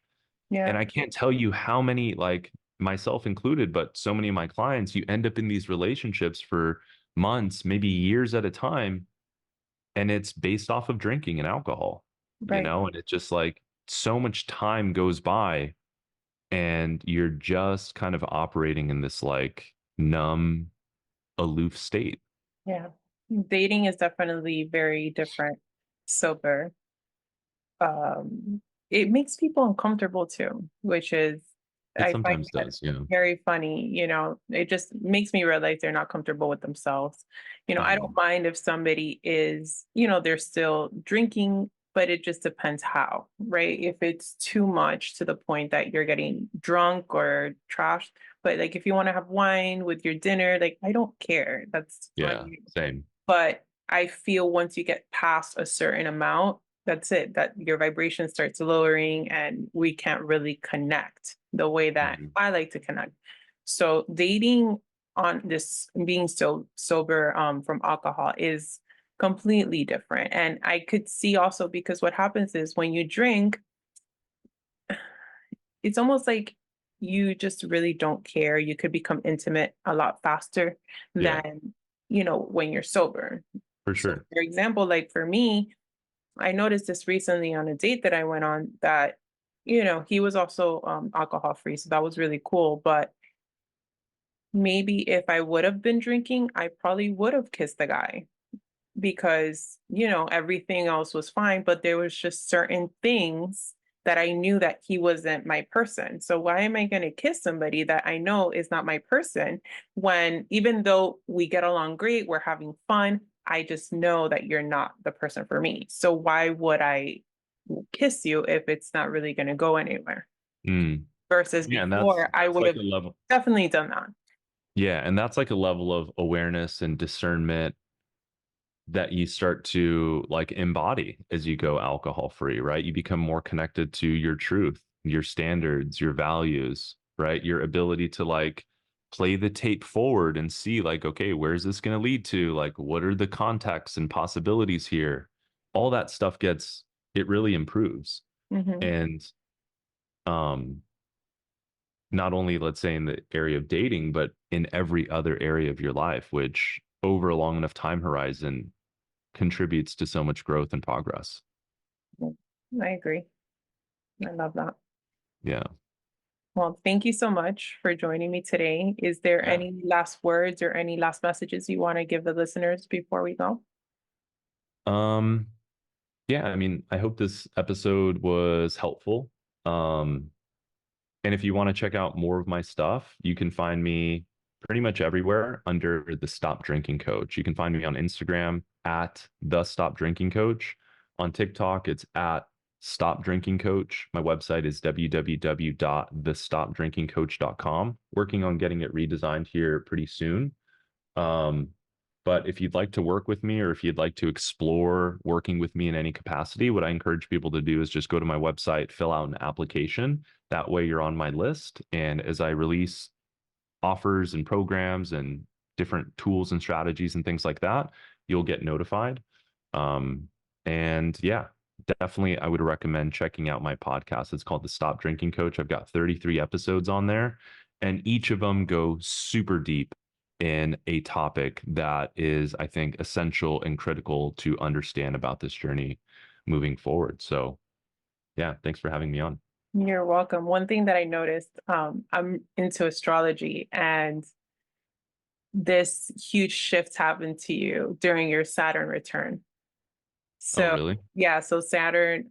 [SPEAKER 2] And
[SPEAKER 1] Yeah.
[SPEAKER 2] I can't tell you how many, like myself included, but so many of my clients, you end up in these relationships for months, maybe years at a time, and it's based off of drinking and alcohol,
[SPEAKER 1] Right.
[SPEAKER 2] and it's just like so much time goes by and you're just kind of operating in this like numb, aloof state.
[SPEAKER 1] Yeah. Dating is definitely very different sober. um it makes people uncomfortable too, which is,
[SPEAKER 2] It
[SPEAKER 1] I find
[SPEAKER 2] sometimes
[SPEAKER 1] that
[SPEAKER 2] does, yeah.
[SPEAKER 1] very funny. It just makes me realize they're not comfortable with themselves. I don't
[SPEAKER 2] Mhm.
[SPEAKER 1] mind if somebody is, they're still drinking, but it just depends how, right? If it's too much to the point that you're getting drunk or trashed, but like if you want to have wine with your dinner, like I don't care, that's
[SPEAKER 2] Yeah,
[SPEAKER 1] fine.
[SPEAKER 2] same.
[SPEAKER 1] But I feel once you get past a certain amount, that's it, that your vibration starts lowering and we can't really connect the way that
[SPEAKER 2] Mhm.
[SPEAKER 1] I like to connect. So dating on this, being so sober from alcohol is completely different. And I could see also, because what happens is when you drink, it's almost like you just really don't care. You could become intimate a lot faster
[SPEAKER 2] Yeah,
[SPEAKER 1] than, when you're sober.
[SPEAKER 2] for
[SPEAKER 1] So,
[SPEAKER 2] sure.
[SPEAKER 1] for example, like for me, I noticed this recently on a date that I went on that, he was also alcohol free. So that was really cool. But maybe if I would have been drinking, I probably would have kissed the guy because, everything else was fine, but there was just certain things that I knew that he wasn't my person. So why am I going to kiss somebody that I know is not my person when, even though we get along great, we're having fun, I just know that you're not the person for me. So why would I kiss you if it's not really going to go anywhere?
[SPEAKER 2] Mm.
[SPEAKER 1] Versus
[SPEAKER 2] Yeah, and that's
[SPEAKER 1] before, I
[SPEAKER 2] that's
[SPEAKER 1] would
[SPEAKER 2] like
[SPEAKER 1] have
[SPEAKER 2] a level.
[SPEAKER 1] definitely done that.
[SPEAKER 2] Yeah, and that's like a level of awareness and discernment that you start to like embody as you go alcohol free, right? You become more connected to your truth, your standards, your values, right? Your ability to like play the tape forward and see like, okay, where's this going to lead to? Like, what are the contexts and possibilities here? All that stuff it really improves.
[SPEAKER 1] Hmm.
[SPEAKER 2] And um not only let's say in the area of dating, but in every other area of your life, which over a long enough time horizon contributes to so much growth and progress.
[SPEAKER 1] I agree. I love that.
[SPEAKER 2] Yeah.
[SPEAKER 1] Well, thank you so much for joining me today. Is there
[SPEAKER 2] Yeah.
[SPEAKER 1] any last words or any last messages you want to give the listeners before we go?
[SPEAKER 2] Um, yeah, I mean, I hope this episode was helpful. Um, and if you want to check out more of my stuff, you can find me pretty much everywhere under the Stop Drinking Coach. You can find me on Instagram at the Stop Drinking Coach. On TikTok, it's at Stop Drinking Coach. My website is www.thestopdrinkingcoach.com. Working on getting it redesigned here pretty soon. Um, but if you'd like to work with me or if you'd like to explore working with me in any capacity, what I encourage people to do is just go to my website, fill out an application. That way you're on my list. And as I release offers and programs and different tools and strategies and things like that, you'll get notified. Um, and yeah, definitely I would recommend checking out my podcast. It's called The Stop Drinking Coach. I've got 33 episodes on there, and each of them go super deep in a topic that is, I think, essential and critical to understand about this journey moving forward. So yeah, thanks for having me on.
[SPEAKER 1] You're welcome. One thing that I noticed, I'm into astrology, and this huge shift happened to you during your Saturn return.
[SPEAKER 2] Oh,
[SPEAKER 1] So
[SPEAKER 2] really?
[SPEAKER 1] yeah, so Saturn,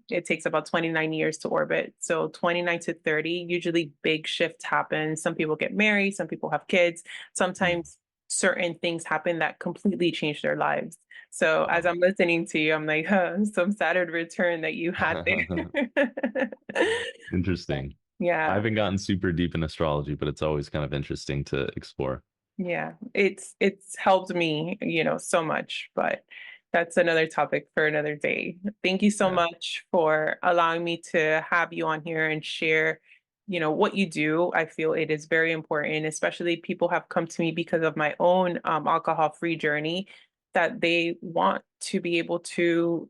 [SPEAKER 1] it takes about 29 years to orbit. So 29 to 30, usually big shifts happen. Some people get married, some people have kids.
[SPEAKER 2] Mm.
[SPEAKER 1] Sometimes certain things happen that completely change their lives. So as
[SPEAKER 2] Wow.
[SPEAKER 1] I'm listening to you, I'm like, huh, some Saturn return that you had there.
[SPEAKER 2] Interesting. I
[SPEAKER 1] Yeah.
[SPEAKER 2] haven't gotten super deep in astrology, but it's always kind of interesting to explore.
[SPEAKER 1] Yeah, it's helped me, so much, but that's another topic for another day. Thank you so
[SPEAKER 2] Yeah.
[SPEAKER 1] much for allowing me to have you on here and share, what you do. I feel it is very important, especially people have come to me because of my own alcohol-free journey, that they want to be able to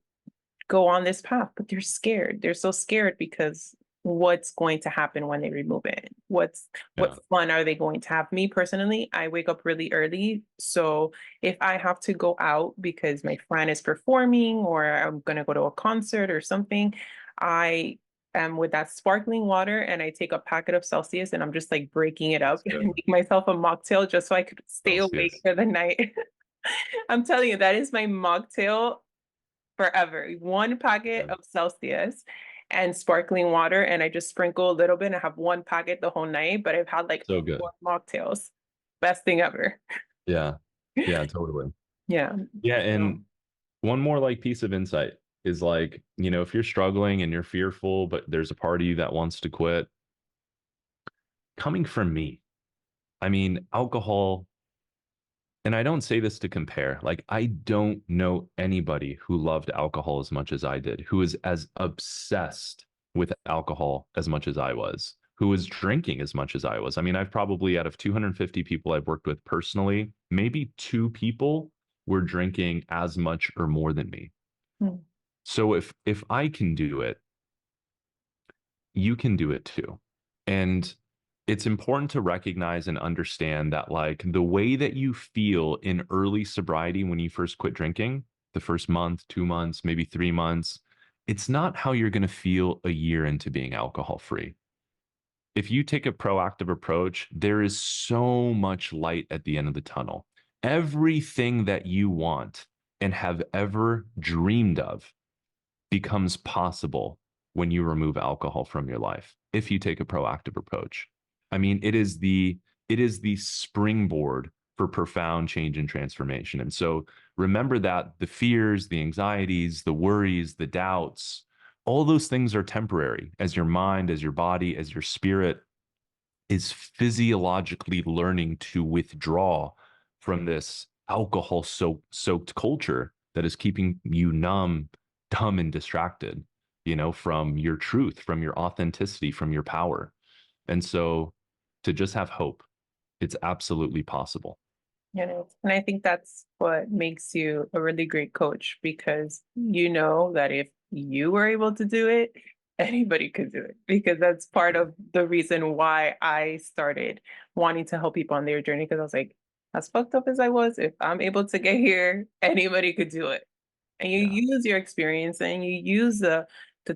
[SPEAKER 1] go on this path, but they're scared. They're so scared because what's going to happen when they remove it? What
[SPEAKER 2] Yeah.
[SPEAKER 1] fun are they going to have? Me personally, I wake up really early. So if I have to go out because my friend is performing or I'm gonna go to a concert or something, I with that sparkling water, and I take a packet of Celsius and I'm just like breaking it up
[SPEAKER 2] That's
[SPEAKER 1] and
[SPEAKER 2] good.
[SPEAKER 1] make myself a mocktail just so I could stay awake
[SPEAKER 2] Celsius.
[SPEAKER 1] for the night. I'm telling you, that is my mocktail forever. One packet
[SPEAKER 2] Yeah.
[SPEAKER 1] of Celsius and sparkling water, and I just sprinkle a little bit and I have one packet the whole night, but I've had like
[SPEAKER 2] So
[SPEAKER 1] four
[SPEAKER 2] good.
[SPEAKER 1] mocktails. Best thing ever.
[SPEAKER 2] Yeah. Yeah, totally.
[SPEAKER 1] Yeah.
[SPEAKER 2] Yeah,
[SPEAKER 1] So,
[SPEAKER 2] and one more like piece of insight is like, if you're struggling and you're fearful, but there's a part of you that wants to quit, coming from me, I mean, alcohol, and I don't say this to compare, like, I don't know anybody who loved alcohol as much as I did, who is as obsessed with alcohol as much as I was, who was drinking as much as I was. I mean, I've probably, out of 250 people I've worked with personally, maybe two people were drinking as much or more than me.
[SPEAKER 1] mm,
[SPEAKER 2] So if I can do it, you can do it too. And it's important to recognize and understand that like the way that you feel in early sobriety when you first quit drinking, the first month, 2 months, maybe 3 months, it's not how you're going to feel a year into being alcohol free. If you take a proactive approach, there is so much light at the end of the tunnel. Everything that you want and have ever dreamed of becomes possible when you remove alcohol from your life if you take a proactive approach. I mean, it is the springboard for profound change and transformation. And so remember that the fears, the anxieties, the worries, the doubts, all those things are temporary as your mind, as your body, as your spirit is physiologically learning to withdraw from this alcohol soaked culture that is keeping you numb, dumb, and distracted, from your truth, from your authenticity, from your power. And so to just have hope, it's absolutely possible.
[SPEAKER 1] and I think that's what makes you a really great coach, because you know that if you were able to do it, anybody could do it, because that's part of the reason why I started wanting to help people on their journey. Because I was like, as fucked up as I was, if I'm able to get here, anybody could do it. And you
[SPEAKER 2] Yeah.
[SPEAKER 1] use your experience and you use the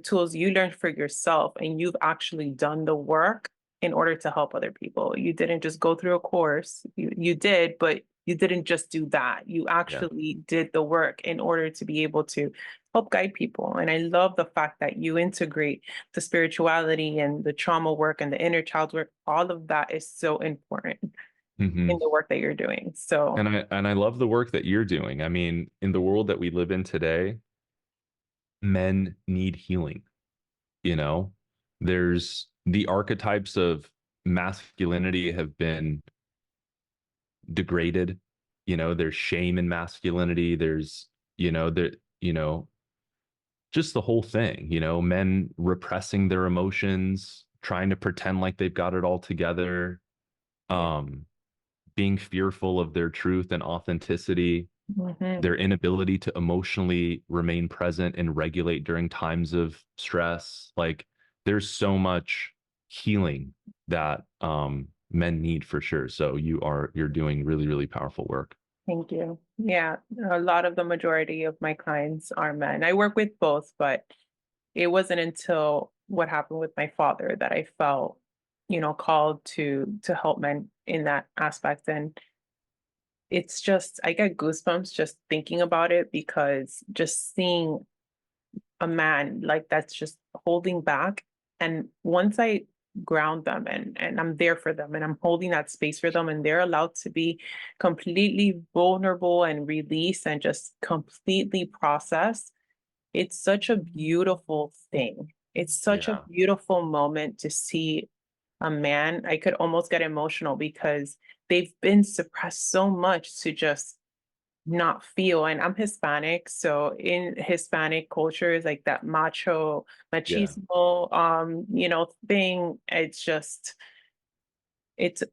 [SPEAKER 1] tools you learned for yourself, and you've actually done the work in order to help other people. You didn't just go through a course. You did, but you didn't just do that. You
[SPEAKER 2] Yeah.
[SPEAKER 1] actually did the work in order to be able to help guide people. And I love the fact that you integrate the spirituality and the trauma work and the inner child work. All of that is so important
[SPEAKER 2] Hmm.
[SPEAKER 1] in the work that you're doing. So,
[SPEAKER 2] And I love the work that you're doing. I mean, in the world that we live in today, men need healing. you know there's the archetypes of masculinity have been degraded. There's shame in masculinity. There's there just the whole thing. Men repressing their emotions, trying to pretend like they've got it all together,
[SPEAKER 1] yeah.
[SPEAKER 2] um being fearful of their truth and authenticity,
[SPEAKER 1] Mhm.
[SPEAKER 2] their inability to emotionally remain present and regulate during times of stress. Like there's so much healing that men need for sure. So you're doing really, really powerful work.
[SPEAKER 1] Thank you. Yeah, a lot of the majority of my clients are men. I work with both, but it wasn't until what happened with my father that I felt, called to help men in that aspect. And it's just, I get goosebumps just thinking about it, because just seeing a man like that's just holding back. And once I ground them and I'm there for them and I'm holding that space for them, and they're allowed to be completely vulnerable and release and just completely process, it's such a beautiful thing. It's such a
[SPEAKER 2] Yeah.
[SPEAKER 1] beautiful moment to see a man. I could almost get emotional because they've been suppressed so much to just not feel. And I'm Hispanic, so in Hispanic culture is like that macho
[SPEAKER 2] Yeah.
[SPEAKER 1] machismo thing. It's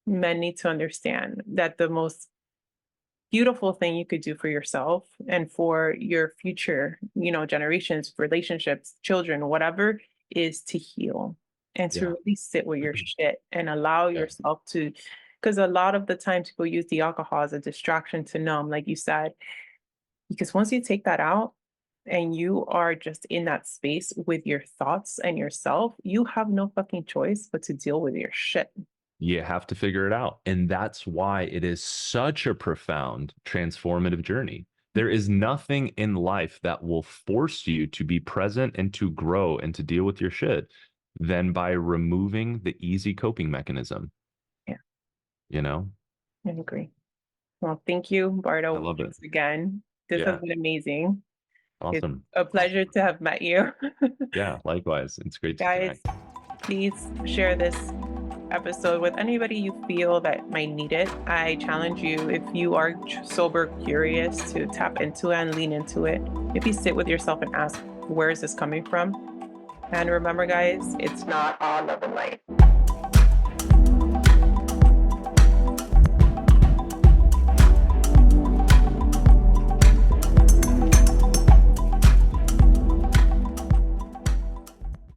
[SPEAKER 1] men need to understand that the most beautiful thing you could do for yourself and for your future, generations, relationships, children, whatever, is to heal and to
[SPEAKER 2] Yeah.
[SPEAKER 1] really sit with your shit and allow
[SPEAKER 2] Yeah.
[SPEAKER 1] yourself to, because a lot of the times people use the alcohol as a distraction to numb, like you said, because once you take that out, and you are just in that space with your thoughts and yourself, you have no fucking choice but to deal with your shit.
[SPEAKER 2] You have to figure it out. And that's why it is such a profound transformative journey. There is nothing in life that will force you to be present and to grow and to deal with your shit than by removing the easy coping mechanism.
[SPEAKER 1] Yeah.
[SPEAKER 2] You know?
[SPEAKER 1] I agree. Well, thank you, Bardo,
[SPEAKER 2] I love it.
[SPEAKER 1] once again. This has
[SPEAKER 2] Yeah.
[SPEAKER 1] been amazing. It's
[SPEAKER 2] Awesome.
[SPEAKER 1] a pleasure to have met you.
[SPEAKER 2] Yeah, likewise. It's great to
[SPEAKER 1] Guys,
[SPEAKER 2] connect.
[SPEAKER 1] please share this episode with anybody you feel that might need it. I challenge you, if you are sober curious, to tap into it and lean into it. If you sit with yourself and ask, where is this coming from? And remember, guys, it's not all love and light.